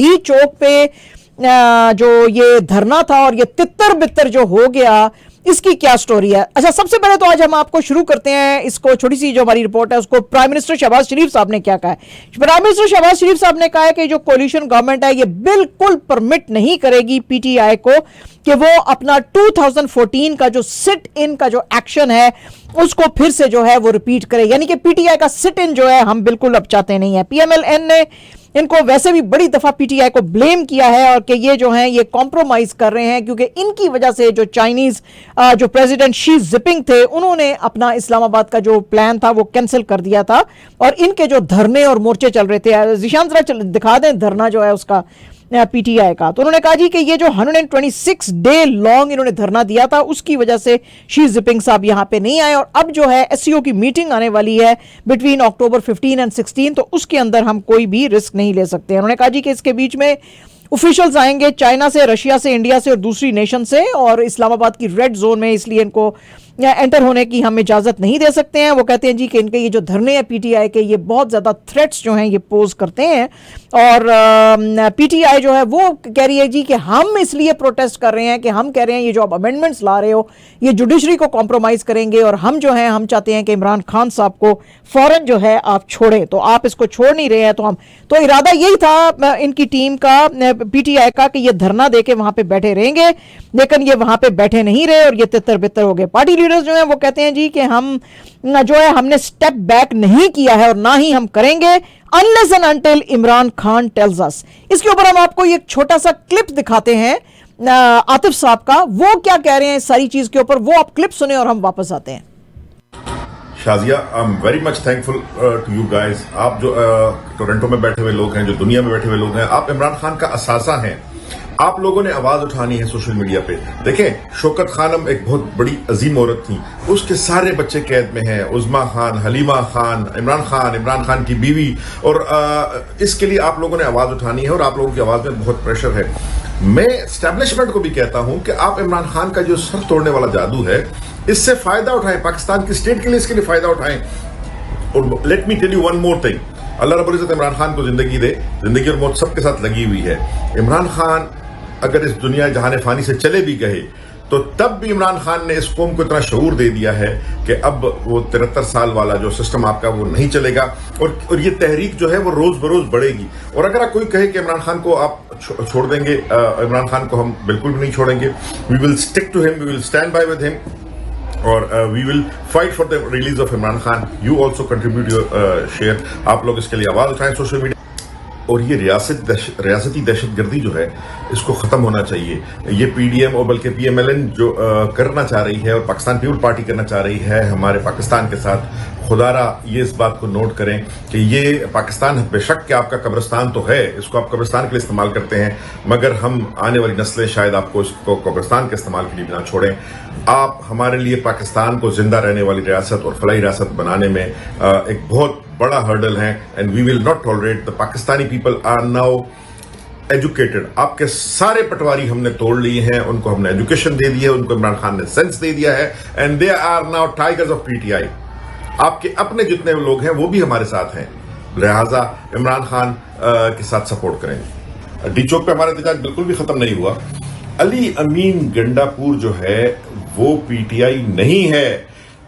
D चौक पे जो ये धरना था और ये तितर बितर जो हो गया, इसकी क्या स्टोरी है? अच्छा, सबसे पहले तो आज हम आपको शुरू करते हैं इसको, छोटी सी जो हमारी रिपोर्ट है उसको। प्राइम मिनिस्टर शहबाज शरीफ साहब ने क्या कहा है? प्राइम मिनिस्टर शहबाज शरीफ साहब ने कहा है कि जो कोलिशन गवर्नमेंट है ये बिल्कुल परमिट नहीं करेगी पीटीआई को कि वो अपना 2014 का जो सिट इन का जो एक्शन है उसको फिर से जो है वो रिपीट करे। यानी कि पीटीआई का सिट इन जो है हम बिल्कुल अब चाहते नहीं है। पीएमएलएन ने इनको वैसे भी बड़ी दफा पीटीआई को ब्लेम किया है और कि ये जो हैं ये कॉम्प्रोमाइज कर रहे हैं, क्योंकि इनकी वजह से जो चाइनीज जो प्रेसिडेंट शी जिनपिंग थे उन्होंने अपना इस्लामाबाद का जो प्लान था वो कैंसिल कर दिया था और इनके जो धरने और मोर्चे चल रहे थे। जिशान जरा दिखा दें धरना जो है उसका पीटीआई का। तो उन्होंने कहा जी कि ये जो 126 डे लॉन्ग इन्होंने धरना दिया था उसकी वजह से शी जिनपिंग साहब यहां पे नहीं आए और अब जो है एससीओ की मीटिंग आने वाली है बिटवीन अक्टूबर 15 एंड 16, तो उसके अंदर हम कोई भी रिस्क नहीं ले सकते। उन्होंने कहा जी कि इसके बीच में ऑफिशियल्स आएंगे चाइना से, रशिया से, इंडिया से और दूसरी नेशन से, और इस्लामाबाद की रेड जोन में इसलिए इनको एंटर होने की हम इजाजत नहीं दे सकते हैं। वो कहते हैं जी कि इनके ये जो धरने हैं पीटीआई के ये बहुत ज्यादा थ्रेट्स जो हैं ये पोज करते हैं और पीटीआई जो है वो कह रही है जी कि हम इसलिए प्रोटेस्ट कर रहे हैं कि हम कह रहे हैं ये जो आप अमेंडमेंट्स ला रहे हो ये जुडिशरी को कॉम्प्रोमाइज करेंगे और हम जो है हम चाहते हैं कि इमरान खान साहब को फौरन जो है आप छोड़ें, तो आप इसको छोड़ नहीं रहे हैं। तो इरादा यही था इनकी टीम का, पीटीआई का, कि ये धरना देके वहां पे बैठे रहेंगे, लेकिन ये वहां पे बैठे नहीं रहे और ये तितर बितर हो गए। पार्टी लीडर्स जो हैं वो कहते हैं जी कि हम जो है हमने स्टेप बैक नहीं किया है और ना ही हम करेंगे unless and until Imran Khan tells us. इसके ऊपर हम आपको एक छोटा सा क्लिप दिखाते हैं आतिफ साहब का, वो क्या कह रहे हैं इस सारी चीज के ऊपर, वो आप क्लिप सुने और हम वापस आते हैं। Shazia, I am very much thankful to you guys. आप जो टोरंटो में बैठे हुए लोग हैं, जो दुनिया में बैठे हुए लोग हैं, आप इमरान खान का असासा हैं। आप लोगों ने आवाज उठानी है सोशल मीडिया पे। देखें, शौकत खानम एक बहुत बड़ी अजीम औरत थी, उसके सारे बच्चे कैद में हैं, उज़मा खान, हलीमा खान, इमरान खान की बीवी, और इसके लिए आप लोगों ने आवाज उठानी है और आप लोगों की आवाज में बहुत प्रेशर है। मैं एस्टैब्लिशमेंट को भी कहता हूं कि आप इमरान खान का जो सर तोड़ने वाला जादू है इससे फायदा उठाएं, पाकिस्तान की स्टेट के लिए इसके लिए फायदा उठाएं। और let me tell you one more thing, Allah रब्बुल इज्जत इमरान खान को जिंदगी दे, जिंदगी और मौत सबके साथ लगी हुई है। इमरान खान अगर इस दुनिया जहान फानी से चले भी गए तो तब भी इमरान खान ने इस कौम को इतना शऊर दे दिया है कि अब वो 73 साल वाला जो सिस्टम आपका वो नहीं चलेगा और ये तहरीक जो है वो रोज बरोज बढ़ेगी। और अगर आप कोई कहे कि इमरान खान को आप छोड़ देंगे, इमरान खान को हम बिल्कुल भी नहीं छोड़ेंगे। We will stick to him, we will stand by with him और we will fight for the release of Imran Khan. You also contribute your share, आप लोग इसके लिए आवाज उठाएं सोशल मीडिया। और ये रियासती दहशतगर्दी जो है इसको खत्म होना चाहिए। ये पीडीएम और बल्कि पीएमएलएन जो करना चाह रही है और पाकिस्तान पीपल पार्टी करना चाह रही है हमारे पाकिस्तान के साथ, खुदारा ये इस बात को नोट करें कि ये पाकिस्तान बेशक कि आपका कब्रिस्तान तो है, इसको आप कब्रिस्तान के लिए इस्तेमाल करते हैं, मगर हम आने वाली नस्लें शायद आपको इसको कब्रिस्तान के इस्तेमाल के लिए भी ना छोड़ें। आप हमारे लिए पाकिस्तान को जिंदा रहने वाली रियासत और फलाही रियासत बनाने में एक बहुत बड़ा हर्डल है and we will not tolerate. The Pakistani people are now educated. आपके सारे पटवारी हमने तोड़ लिए हैं, उनको हमने एजुकेशन दे दी है, उनको इमरान खान ने सेंस दे दिया है and they are now tigers of PTI. आपके अपने जितने लोग हैं वो भी हमारे साथ हैं, लिहाजा इमरान खान के साथ सपोर्ट करें। डी चौक पे हमारा एहतजाज बिल्कुल भी खत्म नहीं हुआ। अली अमीन गंडापुर जो है वो पीटीआई नहीं है,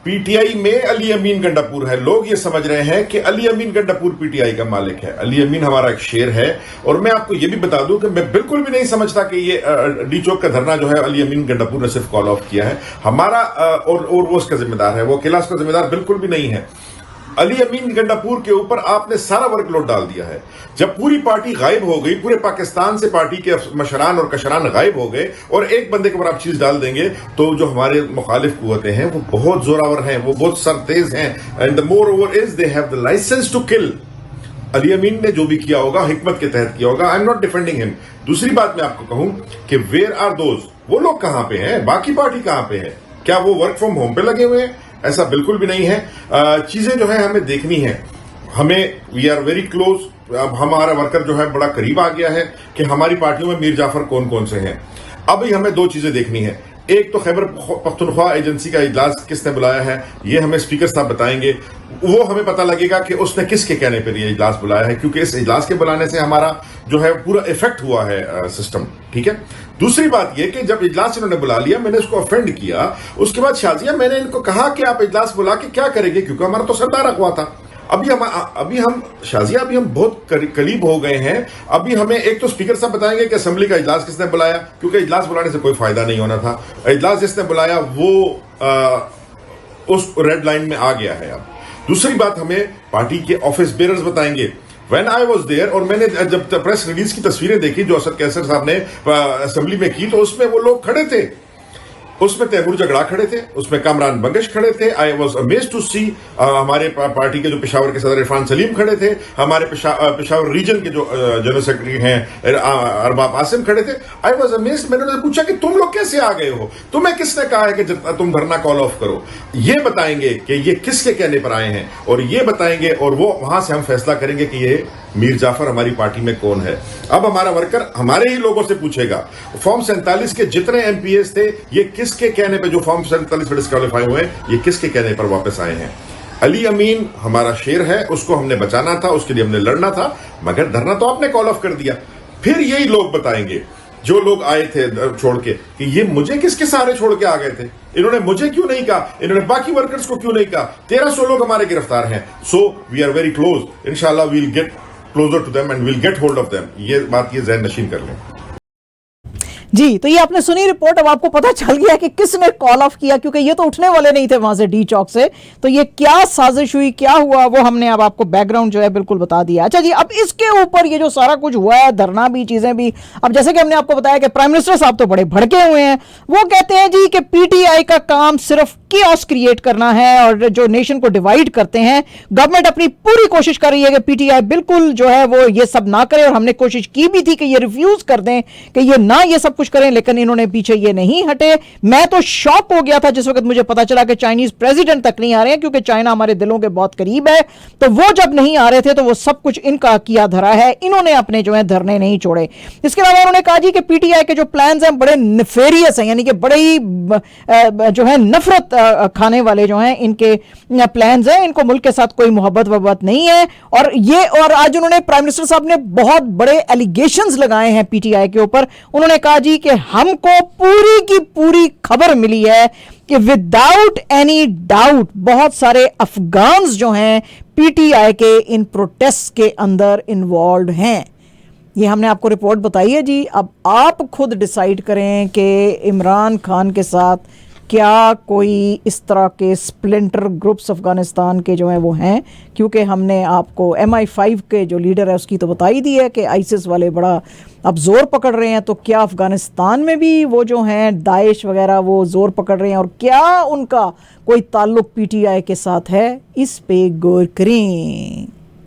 पीटीआई में अली अमीन गंडापुर है। लोग ये समझ रहे हैं कि अली अमीन गंडापुर पीटीआई का मालिक है। अली अमीन हमारा एक शेर है और मैं आपको ये भी बता दूं कि मैं बिल्कुल भी नहीं समझता कि ये डी चौक का धरना जो है अली अमीन गंडापुर ने सिर्फ कॉल ऑफ किया है हमारा और वो उसका जिम्मेदार है, वो अकेला उसका जिम्मेदार बिल्कुल भी नहीं है। अली अमीन गंडापुर के ऊपर आपने सारा वर्कलोड डाल दिया है। जब पूरी पार्टी गायब हो गई, पूरे पाकिस्तान से पार्टी के मशरान और कशरान गायब हो गए और एक बंदे के ऊपर आप चीज डाल देंगे तो जो हमारे मुखालिफ कुव्वतें हैं वो बहुत जोरावर हैं, वो बहुत सरतेज हैं and the moreover is they have the licence to kill. Ali Amin ने जो भी किया होगा हिकमत के तहत किया होगा। I am not defending him. दूसरी बात मैं आपको कहूं कि वेयर आर दोज, वो लोग कहां पे हैं, बाकी पार्टी कहां पे है? क्या वो वर्क फ्रॉम होम पे लगे हुए हैं? ऐसा बिल्कुल भी नहीं है। चीजें जो है हमें देखनी है, हमें वी आर वेरी क्लोज। अब हमारा वर्कर जो है बड़ा करीब आ गया है कि हमारी पार्टियों में मीर जाफर कौन कौन से हैं। अभी हमें दो चीजें देखनी है, एक तो खैबर पख्तूनख्वा एजेंसी का इजलास किसने बुलाया है, ये हमें स्पीकर साहब बताएंगे। वो हमें पता लगेगा कि उसने किसके कहने पर ये इजलास बुलाया है, क्योंकि इस इजलास के बुलाने से हमारा जो है पूरा इफेक्ट हुआ है सिस्टम। ठीक है। दूसरी बात ये कि जब इजलास इन्होंने बुला लिया, मैंने उसको ऑफेंड किया, उसके बाद शाजिया मैंने इनको कहा कि आप इजलास बुला के क्या करेंगे, क्योंकि हमारा तो सरदार रखवा था। अभी हम शाजिया अभी हम बहुत करीब हो गए हैं। अभी हमें एक तो स्पीकर साहब बताएंगे कि असेंबली का इजलास किसने बुलाया, क्योंकि इजलास बुलाने से कोई फायदा नहीं होना था। इजलास जिसने बुलाया वो उस रेड लाइन में आ गया है। अब दूसरी बात हमें पार्टी के ऑफिस बेयरर्स बताएंगे। When I was there, और मैंने जब प्रेस रिलीज की तस्वीरें देखी जो असद कैसर साहब ने असेंबली में की, तो उसमें वो लोग खड़े थे, उसमें तैमूर जगड़ा खड़े थे, उसमें कामरान बंगश खड़े थे। आई वॉज अमेज्ड टू सी। हमारे पार्टी के जो पेशावर के सदर इरफान सलीम खड़े थे, हमारे पेशावर रीजन के जो जनरल सेक्रेटरी हैं अरबाब आसिम खड़े थे। I was amazed. मैंने उनसे पूछा कि तुम लोग कैसे आ गए हो, तुम्हें किसने कहा है कि तुम धरना कॉल ऑफ करो। ये बताएंगे कि ये किसके कहने पर आए हैं, और ये बताएंगे, और वो वहां से हम फैसला करेंगे कि ये मीर जाफर हमारी पार्टी में कौन है। अब हमारा वर्कर हमारे ही लोगों से पूछेगा, फॉर्म 47 के जितने एमपीएस थे, ये किसके कहने पे, जो फॉर्म 47 पे डिस्क्वालीफाई हुए, ये किसके कहने पर वापस आए हैं। अली अमीन हमारा शेर है, उसको हमने बचाना था, उसके लिए हमने लड़ना था, मगर धरना तो आपने कॉल ऑफ कर दिया। फिर यही लोग बताएंगे जो लोग आए थे छोड़ के, कि ये मुझे किसके सहारे छोड़ के आ गए थे, इन्होंने मुझे क्यों नहीं कहा, इन्होंने बाकी वर्कर्स को क्यों नहीं कहा। 1300 लोग हमारे गिरफ्तार हैं। So we are very close. इंशाल्लाह we'll get closer to them and we'll get hold of them। ये बात ये ज़हन नशीन कर लें। जी, तो ये आपने सुनी रिपोर्ट। अब आपको पता चल गया कि किसने कॉल ऑफ किया, क्योंकि ये तो उठने वाले नहीं थे वहां से डी चौक से। तो ये क्या साजिश हुई, क्या हुआ, वो हमने अब आपको बैकग्राउंड जो है बिल्कुल बता दिया। अच्छा जी, अब इसके ऊपर ये जो सारा कुछ हुआ है, धरना भी, चीजें भी, अब जैसे कि हमने आपको बताया कि प्राइम मिनिस्टर साहब तो बड़े भड़के हुए हैं। वो कहते हैं जी कि पीटीआई का काम सिर्फ कियोस क्रिएट करना है और जो नेशन को डिवाइड करते हैं। गवर्नमेंट अपनी पूरी कोशिश कर रही है कि पीटीआई बिल्कुल जो है वो ये सब ना करे, और हमने कोशिश की भी थी कि ये रिफ्यूज कर दें कि ये ना ये सब कुछ करें, लेकिन इन्होंने पीछे ये नहीं हटे। मैं तो शॉक हो गया था जिस वक्त मुझे पता चला कि चाइनीज प्रेसिडेंट तक नहीं आ रहे हैं, क्योंकि चाइना हमारे दिलों के बहुत करीब है। तो वो जब नहीं आ रहे थे तो वो सब कुछ इनका किया धरा है, इन्होंने अपने जो है धरने नहीं छोड़े। इसके अलावा उन्होंने कहा जी कि पीटीआई के जो प्लान्स हैं बड़े नेफेरियस हैं, यानी कि बड़े ही जो है नफरत खाने वाले जो हैं इनके प्लान्स हैं, इनको मुल्क के साथ कोई मोहब्बत वब्बत नहीं है। और आज उन्होंने प्राइम मिनिस्टर साहब ने बहुत बड़े एलिगेशंस लगाए हैं पीटीआई के ऊपर। उन्होंने कहा जी कि हमको पूरी की पूरी खबर मिली है कि विदाउट एनी डाउट बहुत सारे अफगान्स जो हैं पीटीआई के इन प्रोटेस्ट के अंदर इन्वॉल्व हैं। ये हमने आपको रिपोर्ट बताई है जी। अब आप खुद डिसाइड करें कि इमरान खान के साथ क्या कोई इस तरह के स्प्लिंटर ग्रुप्स अफगानिस्तान के जो हैं वो हैं, क्योंकि हमने आपको MI5 के जो लीडर है उसकी तो बता ही दी है कि आईसिस वाले बड़ा अब जोर पकड़ रहे हैं। तो क्या अफगानिस्तान में भी वो जो हैं दाइश वगैरह वो जोर पकड़ रहे हैं, और क्या उनका कोई ताल्लुक पीटीआई के साथ है, इस पे गौर करें।